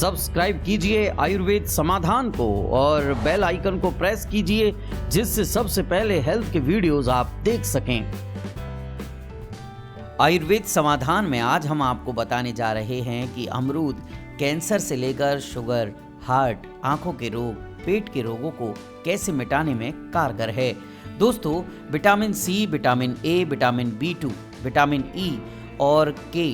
Subscribe कीजिए आयुर्वेद समाधान को और बेल आइकन को प्रेस कीजिए, जिससे सबसे पहले हेल्थ के वीडियोस आप देख सकें। आयुर्वेद समाधान में आज हम आपको बताने जा रहे हैं कि अमरूद कैंसर से लेकर शुगर, हार्ट, आंखों के रोग, पेट के रोगों को कैसे मिटाने में कारगर है। दोस्तों, vitamin C, vitamin A, vitamin B2, vitamin E और K,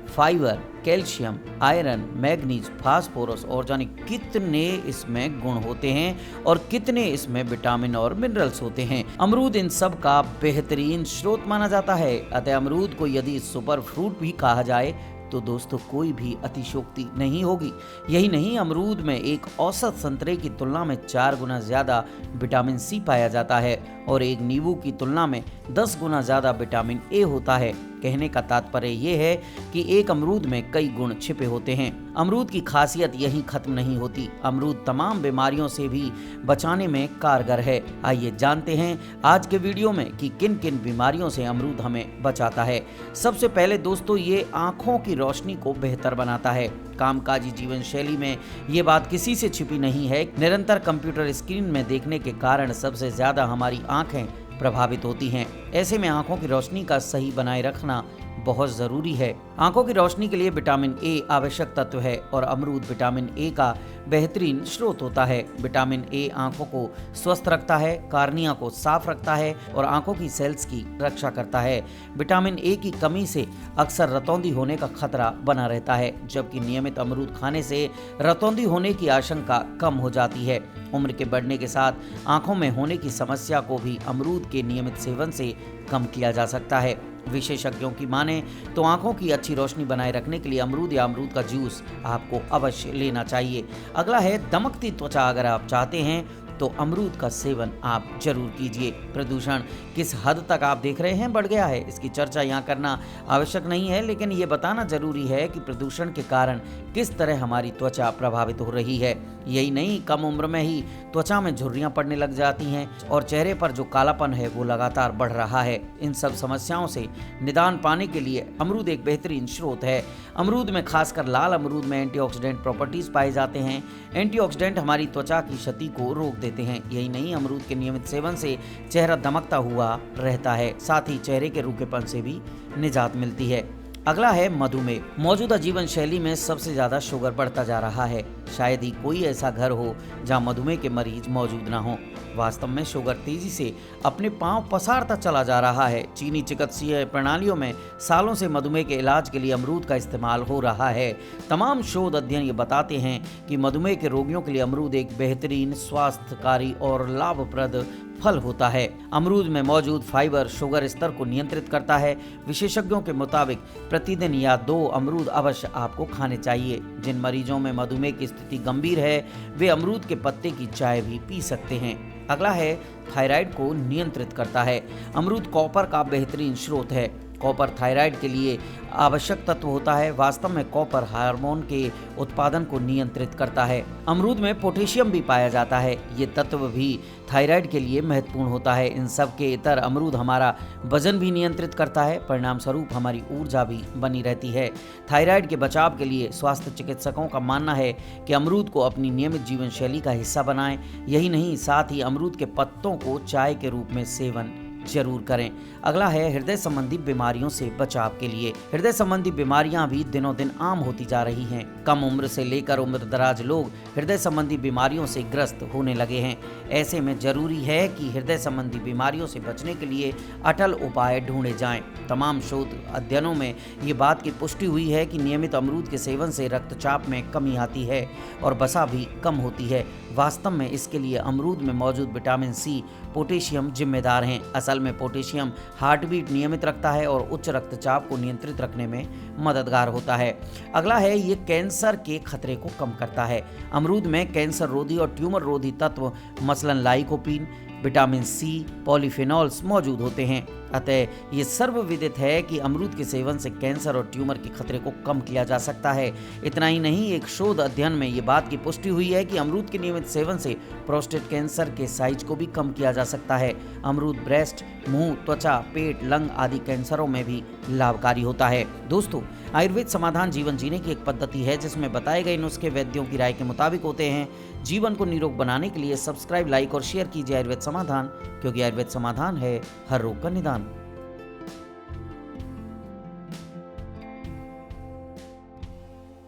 fibre, calcium, iron, manganese, phosphorus और जाने कितने इसमें गुण होते हैं और कितने इसमें विटामिन और मिनरल्स होते हैं। अमरूद इन सब का बेहतरीन स्रोत माना जाता है। अतः अमरूद को यदि सुपर फ्रूट भी कहा जाए तो दोस्तों कोई भी अतिशयोक्ति नहीं होगी। यही नहीं, अमरूद में एक औसत संतरे की तुलना में 4 गुना ज्यादा विटामिन सी पाया जाता है और एक नींबू की तुलना में 10 गुना ज्यादा विटामिन ए होता है। कहने का तात्पर्य ये है कि एक अमरूद में कई गुण छिपे होते हैं। अमरूद की खासियत यहीं खत्म नहीं होती। अमरूद तमाम बीमारियों से भी बचाने में कारगर है। आइए जानते हैं आज के वीडियो में कि किन किन बीमारियों से अमरूद हमें बचाता है। सबसे पहले दोस्तों, ये आंखों की रोशनी को बेहतर बनाता है। कामकाजी जीवन शैली में ये बात किसी से छिपी नहीं है। निरंतर कंप्यूटर स्क्रीन में देखने के कारण सबसे ज्यादा हमारी आंखें प्रभावित होती हैं। ऐसे में आंखों की रोशनी का सही बनाए रखना बहुत जरूरी है। आंखों की रोशनी के लिए विटामिन ए आवश्यक तत्व है और अमरूद विटामिन ए का बेहतरीन स्रोत होता है। विटामिन ए आंखों को स्वस्थ रखता है, कार्निया को साफ रखता है और आंखों की सेल्स की रक्षा करता है। विटामिन ए की कमी से अक्सर रतौंधी होने का खतरा बना रहता है, जबकि नियमित अमरूद खाने से रतौंधी होने की आशंका कम हो जाती है। उम्र के बढ़ने के साथ आंखों में होने की समस्या को भी अमरूद के नियमित सेवन से कम किया जा सकता है। विशेषज्ञों की माने तो आंखों की अच्छी रोशनी बनाए रखने के लिए अमरूद या अमरूद का जूस आपको अवश्य लेना चाहिए। अगला है दमकती त्वचा। अगर आप चाहते हैं तो अमरूद का सेवन आप जरूर कीजिए। प्रदूषण किस हद तक आप देख रहे हैं बढ़ गया है, इसकी चर्चा यहाँ करना आवश्यक नहीं है, लेकिन ये बताना जरूरी है कि प्रदूषण के कारण किस तरह हमारी त्वचा प्रभावित हो रही है। यही नहीं, कम उम्र में ही त्वचा में झुर्रियां पड़ने लग जाती हैं और चेहरे पर जो कालापन है वो लगातार बढ़ रहा है। इन सब समस्याओं से निदान पाने के लिए अमरूद एक बेहतरीन स्रोत है। अमरूद में, खासकर लाल अमरूद में एंटीऑक्सीडेंट प्रॉपर्टीज पाए जाते हैं। एंटीऑक्सीडेंट हमारी त्वचा की क्षति को रोक देते हैं। यही नहीं, अमरूद के नियमित सेवन से चेहरा दमकता हुआ रहता है, साथ ही चेहरे के रूखेपन से भी निजात मिलती है। अगला है मधुमेह। मौजूदा जीवन शैली में सबसे ज्यादा शुगर बढ़ता जा रहा है। शायद ही कोई ऐसा घर हो जहां मधुमेह के मरीज मौजूद ना हो। वास्तव में शुगर तेजी से अपने पांव पसारता चला जा रहा है। चीनी चिकित्सीय प्रणालियों में सालों से मधुमेह के इलाज के लिए अमरूद का इस्तेमाल हो रहा है। तमाम शोध अध्ययन ये बताते हैं कि मधुमेह के रोगियों के लिए अमरूद एक बेहतरीन, स्वास्थ्यकारी और लाभप्रद फल होता है। अमरूद में मौजूद फाइबर शुगर स्तर को नियंत्रित करता है। विशेषज्ञों के मुताबिक प्रतिदिन या 2 अमरूद अवश्य आपको खाने चाहिए। जिन मरीजों में मधुमेह की स्थिति गंभीर है वे अमरूद के पत्ते की चाय भी पी सकते हैं। अगला है थायराइड को नियंत्रित करता है। अमरूद कॉपर का बेहतरीन स्रोत है। कॉपर थायराइड के लिए आवश्यक तत्व होता है। वास्तव में कॉपर हार्मोन के उत्पादन को नियंत्रित करता है। अमरूद में पोटेशियम भी पाया जाता है। ये तत्व भी थायराइड के लिए महत्वपूर्ण होता है। इन सब के इतर अमरूद हमारा वजन भी नियंत्रित करता है। परिणाम स्वरूप हमारी ऊर्जा भी बनी रहती है। थायराइड के बचाव के लिए स्वास्थ्य चिकित्सकों का मानना है कि अमरूद को अपनी नियमित जीवन शैली का हिस्सा बनाएं। यही नहीं, साथ ही अमरूद के पत्तों को चाय के रूप में सेवन जरूर करें। अगला है हृदय संबंधी बीमारियों से बचाव के लिए। हृदय संबंधी बीमारियां भी दिनों दिन आम होती जा रही हैं। कम उम्र से लेकर उम्र दराज लोग हृदय संबंधी बीमारियों से ग्रस्त होने लगे हैं। ऐसे में जरूरी है कि हृदय संबंधी बीमारियों से बचने के लिए अटल उपाय ढूंढे जाएं। तमाम शोध अध्ययनों में ये बात की पुष्टि हुई है कि नियमित अमरूद के सेवन से रक्तचाप में कमी आती है और वसा भी कम होती है। वास्तव में इसके लिए अमरूद में मौजूद विटामिन सी, पोटेशियम जिम्मेदार हैं। असल में पोटेशियम हार्ट बीट नियमित रखता है और उच्च रक्तचाप को नियंत्रित रखने में मददगार होता है। अगला है, ये कैंसर के खतरे को कम करता है। अमरूद में कैंसर रोधी और ट्यूमर रोधी तत्व मसलन लाइकोपीन, विटामिन सी, पॉलीफेनॉल्स मौजूद होते हैं। अतः ये सर्वविदित है कि अमरूद के सेवन से कैंसर और ट्यूमर के खतरे को कम किया जा सकता है। इतना ही नहीं, एक शोध अध्ययन में ये बात की पुष्टि हुई है कि अमरूद के नियमित सेवन से प्रोस्टेट कैंसर के साइज को भी कम किया जा सकता है। अमरूद ब्रेस्ट, मुंह, त्वचा, पेट, लंग आदि कैंसरों में भी लाभकारी होता है। दोस्तों, आयुर्वेद समाधान जीवन जीने की एक पद्धति है जिसमें बताए गए नुस्खे वैद्यों की राय के मुताबिक होते हैं। जीवन को निरोग बनाने के लिए सब्सक्राइब, लाइक और शेयर कीजिए आयुर्वेद समाधान, क्योंकि आयुर्वेद समाधान है हर रोग का निदान।